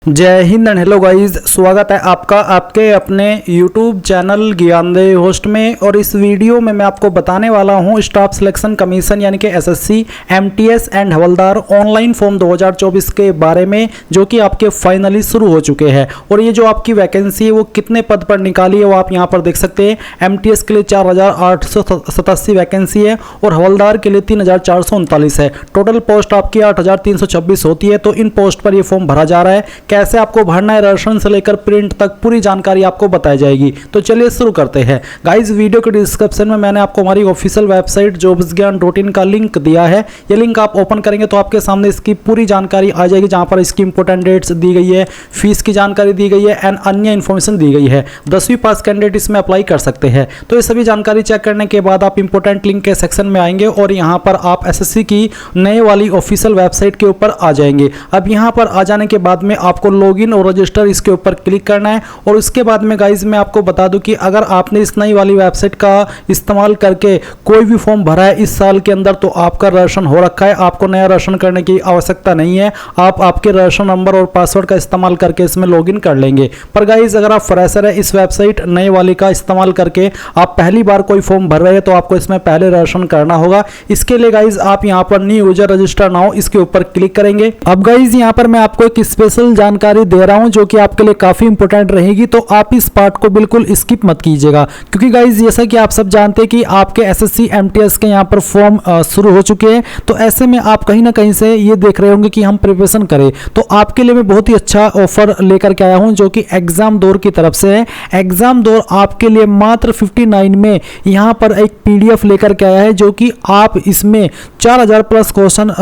जय Hind and hello guys, स्वागत है आपका आपके अपने YouTube चैनल ज्ञानदेह होस्ट में। और इस वीडियो में मैं आपको बताने वाला हूं स्टाफ सिलेक्शन कमीशन यानी कि SSC, MTS and havildar online form 2024 के बारे में, जो कि आपके फाइनली शुरू हो चुके हैं। और ये जो आपकी वैकेंसी है वो कितने पद पर निकाली है वो आप यहाँ पर देख सकते हैं। एमटीएस के लिए 4887 वैकेंसी है और हवलदार के लिए 3439 है। टोटल पोस्ट आपकी 8326 होती है। तो इन पोस्ट पर ये फॉर्म भरा जा रहा है। कैसे आपको भरना है, रेशन से लेकर प्रिंट तक पूरी जानकारी आपको बताई जाएगी। तो चलिए शुरू करते हैं। गाइस, वीडियो के डिस्क्रिप्शन में मैंने आपको हमारी ऑफिशियल वेबसाइट jobsgyan.in का लिंक दिया है। ये लिंक आप ओपन करेंगे तो आपके सामने इसकी पूरी जानकारी आ जाएगी, जहां पर इसकी इंपोर्टेंट डेट्स दी गई है, फीस की जानकारी दी गई है एंड अन्य इन्फॉर्मेशन दी गई है। 10वीं पास कैंडिडेट इसमें अप्लाई कर सकते हैं। तो ये सभी जानकारी चेक करने के बाद आप इंपोर्टेंट लिंक के सेक्शन में आएंगे और यहाँ पर आप एसएससी की नए वाली ऑफिशियल वेबसाइट के ऊपर आ जाएंगे। अब यहाँ पर आ जाने के बाद में आपको लॉगिन और रजिस्टर इसके ऊपर क्लिक करना है। और उसके बाद में गाइज मैं आपको बता दूं कि अगर आपने इस नई वाली वेबसाइट का इस्तेमाल करके कोई भी फॉर्म भरा है इस साल के अंदर, तो आपका राशन हो रखा है, आपको नया राशन करने की आवश्यकता नहीं है। आप आपके राशन नंबर और पासवर्ड का इस्तेमाल करके इसमें लॉगिन कर लेंगे। पर गाइज, अगर आप फ्रेशर है, इस वेबसाइट नई वाली का इस्तेमाल करके आप पहली बार कोई फॉर्म भर रहे हैं, तो आपको इसमें पहले राशन करना होगा। इसके लिए गाइज आप यहाँ पर न्यू यूजर रजिस्टर नाउ इसके ऊपर क्लिक करेंगे। अब गाइज यहाँ पर मैं आपको एक स्पेशल जानकारी दे रहा हूं जो कि आपके लिए काफी इंपॉर्टेंट रहेगी, तो आप इस पार्ट को बिल्कुल स्किप मत कीजिएगा। क्योंकि गाइज जैसा कि आप सब जानते हैं कि आपके एसएससी एमटीएस के यहां पर फॉर्म शुरू हो चुके हैं। तो ऐसे में आप कहीं ना कहीं से ये देख रहे होंगे कि हम प्रिपरेशन करें। तो आपके लिए मैं बहुत ही अच्छा ऑफर लेकर के आया हूं जो कि एग्जाम दौर की तरफ से है। एग्जाम दौर आपके लिए मात्र 59 में यहां पर एक पीडीएफ लेकर के आया है, जो कि आप इसमें 4000 प्लस क्वेश्चन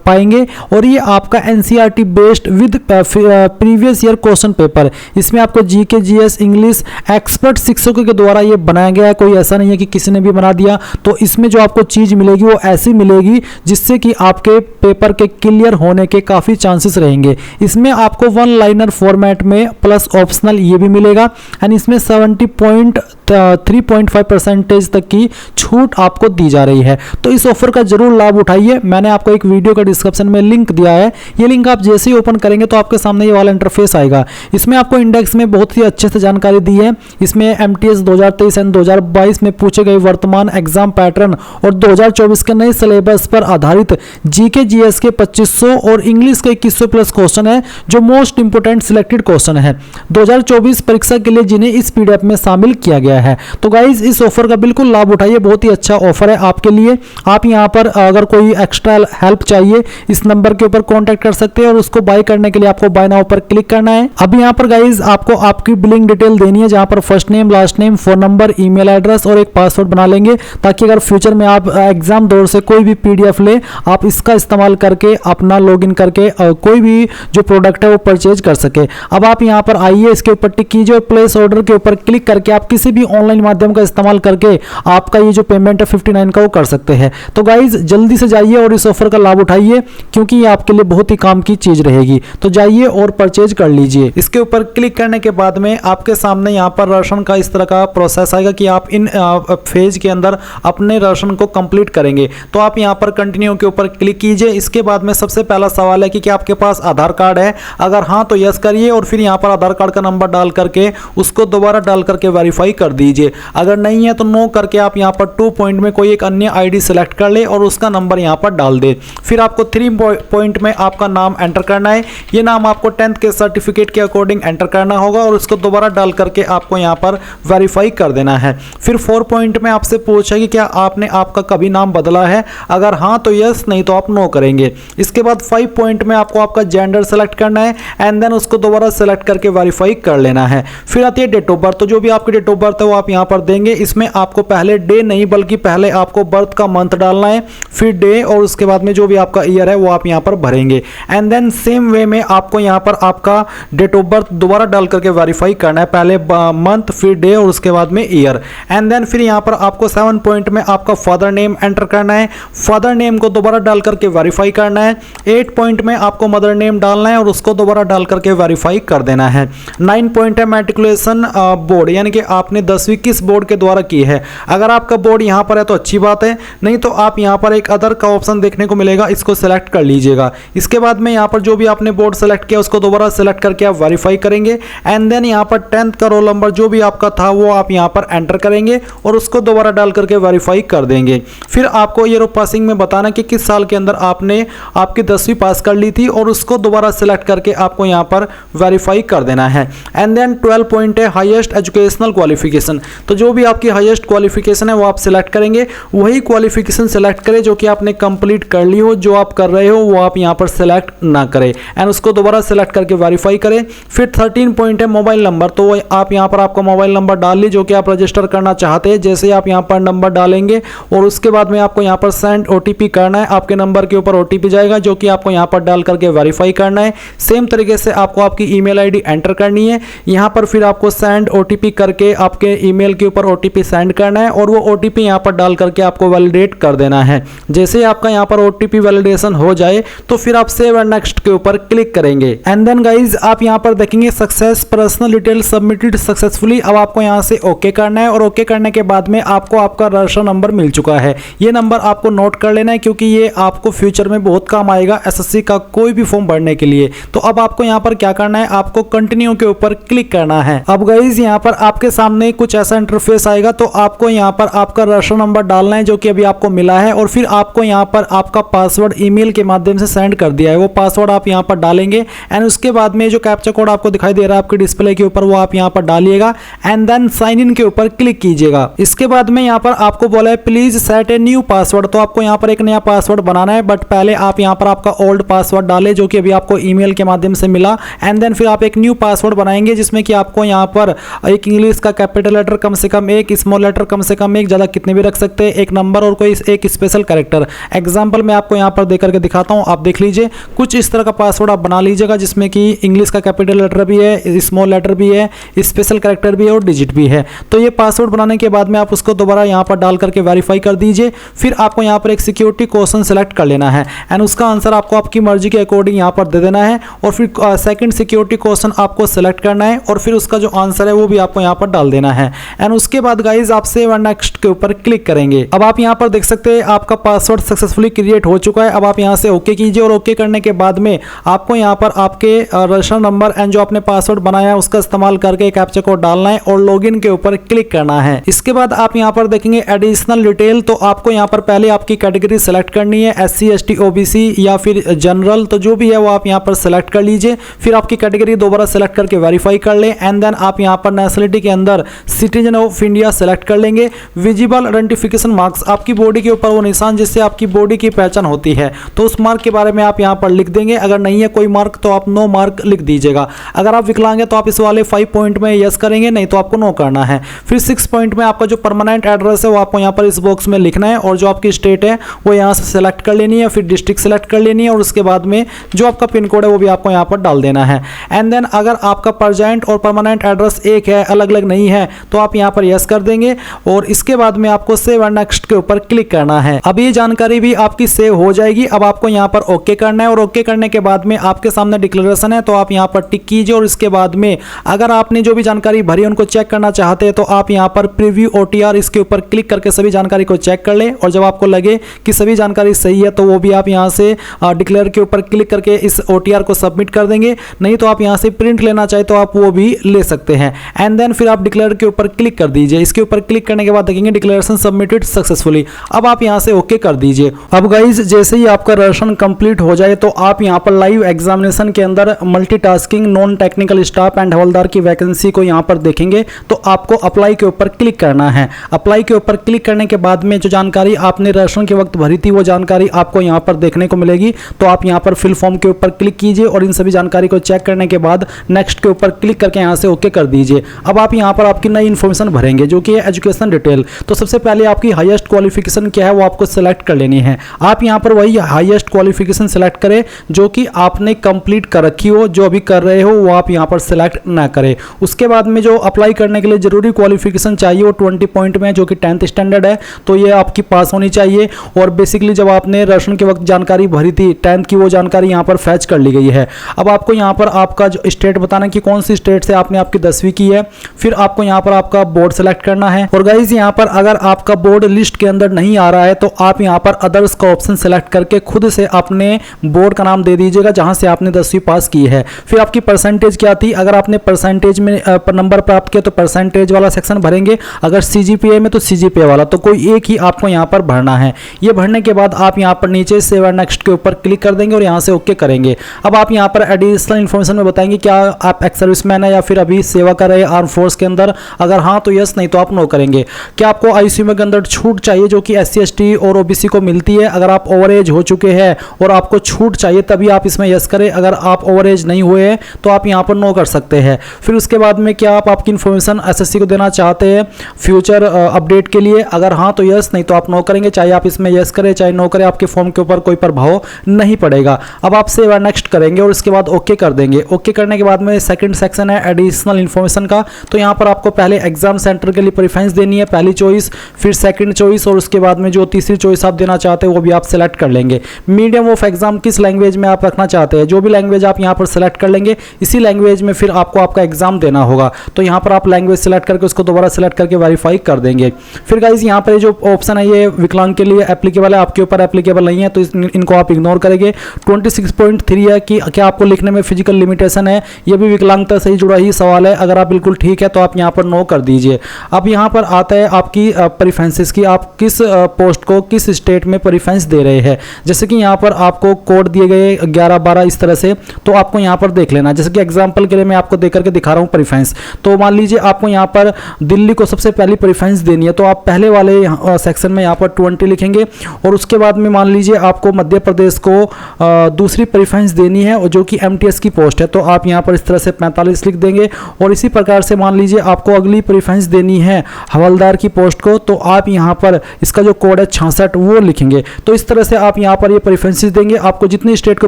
पाएंगे। और ये आपका NCERT based with previous year question paper. इसमें आपको जीके, जीएस, इंग्लिश एक्सपर्ट शिक्षकों के द्वारा ये बनाया गया है। कोई ऐसा नहीं है कि किसी ने भी बना दिया। तो इसमें जो आपको चीज मिलेगी वो ऐसी मिलेगी जिससे कि आपके पेपर के क्लियर होने के काफी चांसेस रहेंगे। इसमें आपको वन लाइनर फॉर्मेट में प्लस ऑप्शनल ये भी मिलेगा एंड इसमें 70.3.5% तक की छूट आपको दी जा रही है। तो इस ऑफर का जरूर लाभ उठाइए। मैंने आपको एक वीडियो का डिस्क्रिप्शन में लिंक दिया है। ये लिंक आप जैसे ही ओपन करेंगे तो आपके सामने ये वाला इंटरफेस आएगा। इसमें आपको इंडेक्स में बहुत ही अच्छे से जानकारी दी है। इसमें एमटीएस 2023 एंड 2022 में पूछे गए वर्तमान एग्जाम पैटर्न और 2024 के नए सिलेबस पर आधारित जीके, जीएस के 2500 और इंग्लिश के 2100 प्लस क्वेश्चन है, जो मोस्ट इंपोर्टेंट सिलेक्टेड क्वेश्चन है 2024 परीक्षा के लिए, जिन्हें इस पीडीएफ में शामिल किया गया है। तो गाइज, इस ऑफर का बिल्कुल लाभ उठाइए। बहुत ही अच्छा ऑफर है आपके लिए। आप यहाँ पर अगर कोई एक्स्ट्रा हेल्प चाहिए इस नंबर के ऊपर कॉन्टेक्ट कर सकते हैं और उसको बाय करने के लिए आपको बाय नाउ पर क्लिक करना है। अब यहाँ पर गाइज आपको आपकी बिलिंग डिटेल देनी है, जहां पर first name, last name, phone number, email address और एक पासवर्ड बना लेंगे, ताकि अगर फ्यूचर में आप एग्जाम दौर से कोई भी पीडीएफ ले, आप इसका इस्तेमाल करके अपना लॉगिन करके कोई भी जो प्रोडक्ट है वो परचेज कर सके। अब आप यहाँ पर आइए, इसके ऊपर टिक कीजिए और प्लेस ऑर्डर के ऊपर क्लिक करके आप किसी भी ऑनलाइन माध्यम का इस्तेमाल करके आपका ये जो पेमेंट है 59 का वो कर सकते हैं। तो गाइज जल्दी से जाइए और इस ऑफर का लाभ उठाइए, क्योंकि ये आपके लिए बहुत ही काम की चीज रहेगी। तो जाइए और परचेज कर लीजिए। इसके ऊपर क्लिक करने के बाद में आपके सामने यहाँ पर राशन का इस तरह का प्रोसेस आएगा कि आप इन फेज के अंदर अपने राशन को कंप्लीट करेंगे। तो आप यहाँ पर कंटिन्यू के ऊपर क्लिक कीजिए। इसके बाद में सबसे पहला सवाल है कि क्या आपके पास आधार कार्ड है। अगर हाँ तो यस करिए और फिर यहाँ पर आधार कार्ड का नंबर डाल करके उसको दोबारा डाल करके वेरीफाई कर दीजिए। अगर नहीं है तो नो करके आप यहाँ पर 2 पॉइंट में कोई एक अन्य आईडी सेलेक्ट कर ले और उसका नंबर यहाँ पर डाल दे। फिर आपको 3 पॉइंट में आपका नाम एंटर करना है। ये नाम आपको 10th के सर्टिफिकेट के अकॉर्डिंग एंटर करना होगा और उसको दोबारा डाल करके आपको यहाँ पर वेरीफाई कर देना है। फिर 4 पॉइंट में आपसे पूछा कि क्या आपने आपका कभी नाम बदला है। अगर हाँ तो यस, नहीं तो आप नो करेंगे। इसके बाद 5 पॉइंट में आपको आपका जेंडर सेलेक्ट करना है एंड देन उसको दोबारा सेलेक्ट करके वेरीफाई कर लेना है। फिर आती है डेट ऑफ बर्थ। तो जो भी आपकी डेट ऑफ बर्थ है वो आप यहाँ पर देंगे। इसमें आपको पहले डे नहीं बल्कि पहले आपको बर्थ का मंथ डालना है, फिर डे और उसके बाद में जो भी आपका ईयर है वो आप यहाँ पर भरेंगे। एंड देन सेम वे में आपको यहाँ पर आपका डेट ऑफ बर्थ दोबारा डाल करके वेरीफाई करना है, पहले मंथ फिर डे और उसके बाद में ईयर। एंड देन फिर यहाँ पर आपको 7 पॉइंट में आपका फादर नेम एंटर करना है। फादर नेम को दोबारा डाल करके वेरीफाई करना है। 8 पॉइंट में आपको मदर नेम डालना है और उसको दोबारा डाल करके वेरीफाई कर देना है। 9 पॉइंट है मैट्रिकुलेशन बोर्ड, यानी कि आपने 10वीं किस बोर्ड के द्वारा की है। अगर आपका बोर्ड यहाँ पर है तो अच्छी बात है, नहीं तो आप यहाँ पर एक एक अदर का ऑप्शन देखने को मिलेगा, इसको सेलेक्ट कर लीजिएगा। इसके बाद में यहाँ पर जो भी आपने बोर्ड सेलेक्ट किया उसको दोबारा सेलेक्ट करके आप वेरीफाई करेंगे एंड देन यहाँ पर 10th का रोल नंबर जो भी आपका था वो आप यहाँ पर एंटर करेंगे और उसको दोबारा डाल करके वेरीफाई कर देंगे। फिर आपको ईयर ऑफ पासिंग में बताना कि किस साल के अंदर आपने आपकी 10वीं पास कर ली थी और उसको दोबारा सेलेक्ट करके आपको यहाँ पर वेरीफाई कर देना है। एंड देन 12 पॉइंट है हाईएस्ट एजुकेशनल क्वालिफिकेशन, तो जो भी आपकी हाईएस्ट क्वालिफिकेशन है वो आप सिलेक्ट करेंगे, वही क्वालिफिकेशन सेलेक्ट करें जो कि आपने कंप्लीट कर ली हो, जो आप कर रहे हो वो आप यहाँ पर सेलेक्ट ना करें एंड उसको दोबारा सेलेक्ट करके वेरीफाई करें। फिर 13 पॉइंट है मोबाइल नंबर, तो आप यहाँ पर आपका मोबाइल नंबर डाल लीजिए जो कि आप रजिस्टर करना चाहते हैं। जैसे ही आप यहाँ पर नंबर डालेंगे और उसके बाद में आपको यहाँ पर सेंड ओटीपी करना है, आपके नंबर के ऊपर ओटीपी जाएगा जो कि आपको यहाँ पर डाल करके वेरीफाई करना है। सेम तरीके से आपको आपकी ईमेल आईडी एंटर करनी है यहाँ पर, फिर आपको सेंड ओटीपी करके आपके ईमेल के ऊपर ओटीपी सेंड करना है और वो ओटीपी यहाँ पर डाल करके आपको वैलिडेट कर देना है। जैसे ही आपका यहाँ पर ओटीपी वैलिडेशन हो जाए तो फिर आप सेव एंड नेक्स्ट के ऊपर क्लिक करेंगे एंड देन गाइज आप यहाँ पर देखेंगे success personal detail submitted successfully. अब आपको यहाँ से ओके करना है और ओके करने के बाद में आपको आपका रजिस्ट्रेशन नंबर मिल चुका है। ये नंबर आपको नोट कर लेना है क्योंकि ये आपको फ्यूचर में बहुत काम आएगा एसएससी का कोई भी फॉर्म भरने के लिए। तो अब आपको यहाँ पर क्या करना है, आपको कंटिन्यू के ऊपर क्लिक करना है। अब गाइज यहाँ पर आपके सामने कुछ ऐसा इंटरफेस आएगा, तो आपको यहाँ पर आपका रजिस्ट्रेशन नंबर डालना है जो कि अभी आपको मिला है और फिर आपको यहाँ पर आपका पासवर्ड ईमेल के माध्यम से सेंड कर दिया है, वो पासवर्ड आप यहाँ पर डालेंगे एंड उसके बाद में जो कैप्चा कोड आपको दिखाई दे रहा है आपके डिस्प्ले के ऊपर वो आप यहाँ पर डालिएगा एंड देन साइन इन के ऊपर क्लिक कीजिएगा। इसके बाद में यहाँ पर आपको बोला है please set a new password, तो आपको यहाँ पर एक नया पासवर्ड बनाना है, बट पहले आप यहाँ पर आपका ओल्ड पासवर्ड डालें जो कि अभी आपको ईमेल के माध्यम से मिला एंड देन फिर आप एक न्यू पासवर्ड बनाएंगे जिसमें कि आपको यहाँ पर एक इंग्लिश का कैपिटल लेटर कम से कम एक, स्मॉल लेटर कम से कम एक, ज़्यादा कितने भी रख सकते हैं, एक नंबर और कोई एक स्पेशल कैरेक्टर। एग्जाम्पल मैं आपको यहाँ पर दे करके दिखाता हूँ, आप देख लीजिए कुछ इस तरह का पासवर्ड आप बना लीजिएगा जिसमें कि इंग्लिश का कैपिटल लेटर भी है, स्मॉल लेटर भी है, स्पेशल कैरेक्टर भी है और डिजिट भी है। तो ये पासवर्ड बनाने के बाद में आप उसको दोबारा यहाँ पर डाल करके वेरीफाई कर दीजिए। फिर आपको यहाँ पर एक सिक्योरिटी क्वेश्चन सेलेक्ट कर लेना है एंड उसका आंसर आपको आपकी मर्जी के अकॉर्डिंग यहाँ पर दे देना है और फिर सेकंड सिक्योरिटी क्वेश्चन आपको सेलेक्ट करना है और फिर उसका जो आंसर है वो भी आपको यहाँ पर डाल देना है एंड उसके बाद गाइज आप सेव एंड नेक्स्ट के ऊपर क्लिक करेंगे। अब आप यहाँ पर देख सकते हैं आपका पासवर्ड सक्सेसफुली क्रिएट हो चुका है। अब आप यहाँ से ओके कीजिए और ओके करने के बाद में आपको यहाँ पर आपके रजिस्ट्रेशन नंबर एंड जो आपने पासवर्ड बनाया है उसका इस्तेमाल करके कैप्चा कोड डालना है और लॉगिन के ऊपर क्लिक करना है। इसके बाद आप यहाँ पर देखेंगे एडिशनल डिटेल, तो आपको यहाँ पर पहले आपकी कैटेगरी सेलेक्ट करनी है, SC ST OBC या फिर जनरल, तो जो भी है वो आप यहाँ पर सेलेक्ट कर लीजिए। फिर आपकी कैटेगरी दोबारा सेलेक्ट करके वेरीफाई कर लें एंड देन आप यहाँ पर नेशनलिटी के अंदर सिटीजन ऑफ इंडिया सेलेक्ट कर लेंगे। विजिबल आइडेंटिफिकेशन मार्क्स, आपकी बॉडी के ऊपर वो निशान जिससे आपकी बॉडी की पहचान होती है, तो उस मार्क के बारे में आप यहाँ पर लिख देंगे। अगर नहीं है कोई मार्क तो आप नो मार्क लिख दीजिएगा। अगर आप विकलांग हैं तो आप इस वाले 5 पॉइंट में यस करेंगे, नहीं तो आपको नो करना है। फिर 6 पॉइंट में आपका जो परमानेंट एड्रेस है वो आपको यहाँ पर इस बॉक्स में लिखना है और जो आपकी स्टेट है वो यहाँ से सेलेक्ट कर लेनी है, फिर डिस्ट्रिक्ट सेलेक्ट कर लेनी है और उसके बाद में जो आपका पिन कोड है वो भी आपको यहाँ पर डाल देना है एंड देन अगर आपका प्रेजेंट और परमानेंट एड्रेस एक है, अलग अलग नहीं है, तो आप यहाँ पर यस कर देंगे और इसके बाद में आपको सेव एंड नेक्स्ट के ऊपर क्लिक करना है। अब ये जानकारी भी आपकी सेव हो जाएगी। अब आपको यहाँ पर ओके करना है और ओके करने के बाद में आपके सामने डिक्लेरेशन है तो आप यहाँ पर टिक कीजिए और इसके बाद में अगर आपने जो भी जानकारी भरी उनको चेक करना चाहते हैं तो आप यहाँ पर प्रीव्यू OTR इसके ऊपर क्लिक करके सभी जानकारी को चेक कर लें और जब आपको लगे कि सभी जानकारी सही है तो वो भी आप यहाँ से डिक्लेयर के ऊपर क्लिक करके इस OTR को सबमिट कर देंगे। नहीं तो आप यहाँ से प्रिंट लेना चाहे तो आप वो भी ले सकते हैं एंड देन फिर आप डिक्लेयर के ऊपर क्लिक कर दीजिए। इसके ऊपर क्लिक करने के बाद देखेंगे डिक्लेरेशन सबमिटेड सक्सेसफुली। अब आप यहाँ से ओके कर दीजिए। अब गाइज जैसे ही आपका रजिस्ट्रेशन कंप्लीट हो जाए तो आप यहाँ पर लाइव एग्जामिनेशन के अंदर multitasking non technical staff and havildar की वैकेंसी को यहाँ पर देखेंगे तो आपको अप्लाई के ऊपर क्लिक करना है। अप्लाई के ऊपर क्लिक करने के बाद में जो जानकारी आपने रजिस्ट्रेशन के वक्त भरी थी वो जानकारी आपको यहाँ पर देखने को मिलेगी। तो आप यहाँ पर फिल फॉर्म के ऊपर क्लिक कीजिए और इन सभी जानकारी को चेक करने के बाद नेक्स्ट के ऊपर क्लिक करके यहाँ से ओके कर दीजिए। अब आप यहाँ पर आपकी नई इन्फॉर्मेशन भरेंगे जो कि है एजुकेशन डिटेल। तो सबसे पहले आपकी हाईएस्ट क्वालिफिकेशन क्या है वो आपको सेलेक्ट कर लेनी है। आप यहाँ पर वही हाईएस्ट क्वालिफिकेशन सेलेक्ट करें जो कि आपने कंप्लीट कर रखी हो, जो अभी कर रहे हो वो आप यहाँ पर सेलेक्ट ना करें। उसके बाद में जो अप्लाई करने के लिए जरूरी क्वालिफिकेशन चाहिए वो 20 पॉइंट में जो कि 10th स्टैंडर्ड है तो ये आपकी पास होनी चाहिए। और बेसिकली जब आपने रजिस्ट्रेशन के वक्त जानकारी भरी थी 10th की वो जानकारी यहाँ पर फैच कर ली गई है। अब आपको यहाँ पर आपका जो स्टेट बताना कि कौन सी स्टेट से आपने आपकी 10वीं की है। फिर आपको यहाँ पर आपका बोर्ड सेलेक्ट करना है और गाइज यहाँ पर अगर आपका बोर्ड लिस्ट के अंदर नहीं आ रहा है तो आप आप यहाँ पर अदर्स का ऑप्शन सेलेक्ट करके खुद से अपने बोर्ड का नाम दे दीजिएगा जहाँ से आपने 10वीं पास की है। फिर आपकी परसेंटेज क्या थी, अगर आपने परसेंटेज में नंबर प्राप्त किया तो परसेंटेज वाला सेक्शन भरेंगे, अगर CGPA में तो CGPA वाला, तो कोई एक ही आपको यहाँ पर भरना है। ये भरने के बाद आप यहाँ पर नीचे सेव एंड नेक्स्ट के ऊपर क्लिक कर देंगे और यहाँ से ओके करेंगे। अब आप यहाँ पर एडिशनल इन्फॉर्मेशन में बताएंगे क्या आप एक्स सर्विसमैन है या फिर अभी सेवा कर रहे हैं आर्म फोर्स के अंदर, अगर हाँ तो यस, नहीं तो आप नो करेंगे। क्या आपको ICU के अंदर छूट चाहिए जो कि SC ST और OBC को मिलती है, अगर आप ओवर एज हो चुके हैं और आपको छूट चाहिए तभी आप इसमें यस करें, अगर आप ओवर एज नहीं हुए हैं तो आप यहाँ पर नो कर सकते हैं। फिर उसके बाद में क्या आप आपकी इन्फॉर्मेशन SSC को देना चाहते हैं फ्यूचर अपडेट के लिए, अगर हाँ तो यस, नहीं तो आप नो करेंगे। चाहे आप इसमें यस करें चाहे नो करें, आपके फॉर्म के ऊपर कोई प्रभाव नहीं पड़ेगा। अब आप सेव एंड नेक्स्ट करेंगे और उसके बाद ओके कर देंगे। ओके करने के बाद में सेकंड सेक्शन है एडिशनल इन्फॉर्मेशन का, तो यहाँ पर आपको पहले एग्जाम सेंटर के लिए प्रेफरेंस देनी है, पहली चॉइस, फिर सेकंड चॉइस और उसके बाद में जो तीसरी चॉइस आप देना चाहते हैं वो भी आप सेलेक्ट कर लेंगे। मीडियम ऑफ एग्जाम किस लैंग्वेज में आप रखना चाहते हैं, जो भी लैंग्वेज आप यहाँ पर सेलेक्ट कर लेंगे इसी लैंग्वेज में फिर आपको आपका एग्जाम देना होगा। तो यहाँ पर आप लैंग्वेज सेलेक्ट करके उसको दोबारा सेलेक्ट करके वेरीफाई कर देंगे। फिर गाइज यहाँ पर जो ऑप्शन है ये विकलांग के लिए एप्लीकेबल है, आपके ऊपर एप्लीकेबल नहीं है तो इनको आप इग्नोर करेंगे। 26.3 है कि क्या आपको लिखने में फिजिकल लिमिटेशन है, ये भी विकलांगता से ही जुड़ा ही सवाल है, अगर आप बिल्कुल ठीक है तो आप यहाँ पर नो कर दीजिए। अब यहाँ पर आता है आपकी प्रेफरेंसेस की, आप किस पोस्ट को किस स्टेट में प्रेफरेंस दे रहे हैं। जैसे कि यहाँ पर आपको कोड दिए गए 11-12 इस तरह से, तो आपको यहाँ पर देख लेना। जैसे कि एग्जाम्पल के लिए मैं आपको देख करके दिखा रहा हूँ प्रेफरेंस, तो मान लीजिए आपको यहाँ पर दिल्ली को सबसे पहली प्रेफरेंस देनी है, तो आप पहले वाले सेक्शन में यहाँ पर 20 लिखेंगे और उसके बाद में मान लीजिए आपको मध्य प्रदेश को दूसरी प्रेफरेंस देनी है और जो कि MTS की पोस्ट है, तो आप यहाँ पर इस तरह से 45 लिख देंगे। और इसी प्रकार से मान लीजिए आपको अगली प्रेफरेंस देनी है हवलदार की पोस्ट को, तो आप यहाँ पर इसका जो कोड है 66 वो लिखेंगे। तो इस तरह से आप यहाँ पर ये प्रेफरेंसेस देंगे। आपको जितनी स्टेट को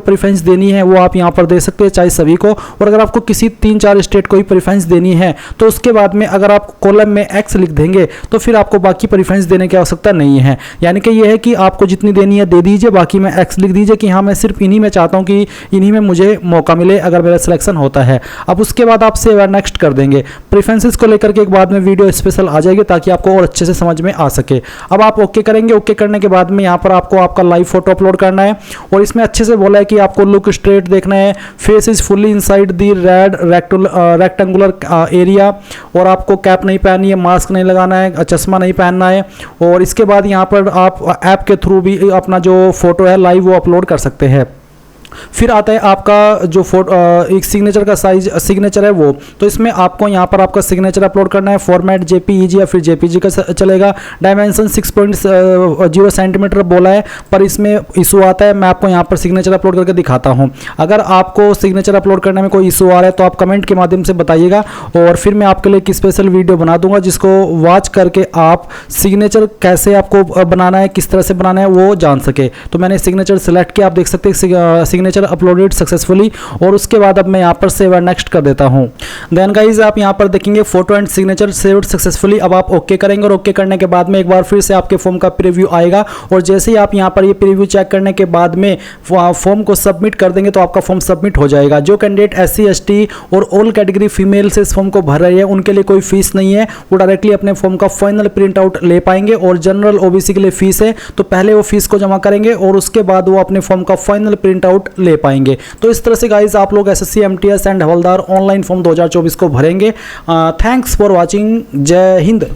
प्रेफरेंस देनी है वो आप यहाँ पर दे सकते हैं, चाहे सभी को। और अगर आपको किसी 3-4 स्टेट को ही प्रेफरेंस देनी है तो उसके बाद में अगर आप कॉलम में X लिख देंगे तो फिर आपको बाकी प्रेफरेंस देने की आवश्यकता नहीं है। यानी कि यह है कि आपको जितनी देनी है दे दीजिए, बाकी में X लिख दीजिए कि हाँ मैं सिर्फ इन्हीं में चाहता हूँ कि इन्हीं में मुझे मौका मिले अगर मेरा सिलेक्शन होता है। अब उसके बाद आप सेव एंड नेक्स्ट कर देंगे। प्रेफरेंसेस को लेकर के एक बाद में वीडियो स्पेशल आ जाएगी ताकि आपको और अच्छे से समझ में आ सके। अब आप ओके करेंगे। ओके करने के बाद में यहाँ पर आपको आपका लाइव फोटो अपलोड करना है और इसमें अच्छे से बोला है कि आपको लुक स्ट्रेट देखना है, face is fully inside the red rectangular area, और आपको कैप नहीं पहननी है, मास्क नहीं लगाना है, चश्मा नहीं पहनना है। और इसके बाद यहाँ पर आप ऐप के थ्रू भी अपना जो फोटो है लाइव वो अपलोड कर सकते हैं। फिर आता है आपका जो फोटो एक सिग्नेचर का साइज सिग्नेचर है वो, तो इसमें आपको यहाँ पर आपका सिग्नेचर अपलोड करना है। फॉर्मेट JPEG या फिर JPG का चलेगा। डायमेंशन 6.0 सेंटीमीटर बोला है, पर इसमें इशू आता है। मैं आपको यहाँ पर सिग्नेचर अपलोड करके दिखाता हूँ। अगर आपको सिग्नेचर अपलोड करने में कोई इशू आ रहा है तो आप कमेंट के माध्यम से बताइएगा और फिर मैं आपके लिए एक स्पेशल वीडियो बना दूंगा जिसको वॉच करके आप सिग्नेचर कैसे आपको बनाना है, किस तरह से बनाना है वो जान सके। तो मैंने सिग्नेचर सेलेक्ट किया, आप देख सकते हैं सिग्नेचर अपलोडेड सक्सेसफुली। और उसके बाद अब मैं यहाँ पर सेव एंड नेक्स्ट कर देता हूँ। देन गाइज आप यहाँ पर देखेंगे photo and signature saved successfully. अब आप ओके करेंगे और ओके करने के बाद में एक बार फिर से आपके फॉर्म का प्रीव्यू आएगा और जैसे ही आप यहाँ पर ये प्रीव्यू चेक करने के बाद में फॉर्म को सबमिट कर देंगे तो आपका फॉर्म सबमिट हो जाएगा। जो कैंडिडेट SC ST और ऑल कैटेगरी फीमेल से इस फॉर्म को भर रहे हैं उनके लिए कोई फीस नहीं है, वो डायरेक्टली अपने फॉर्म का फाइनल प्रिंट आउट ले पाएंगे। और जनरल OBC के लिए फीस है, तो पहले वो फीस को जमा करेंगे और उसके बाद वो अपने फॉर्म का फाइनल प्रिंट आउट ले पाएंगे। तो इस तरह से गाइज आप लोग SSC MTS and havildar online form 2024 को भरेंगे। Thanks for watching. जय हिंद।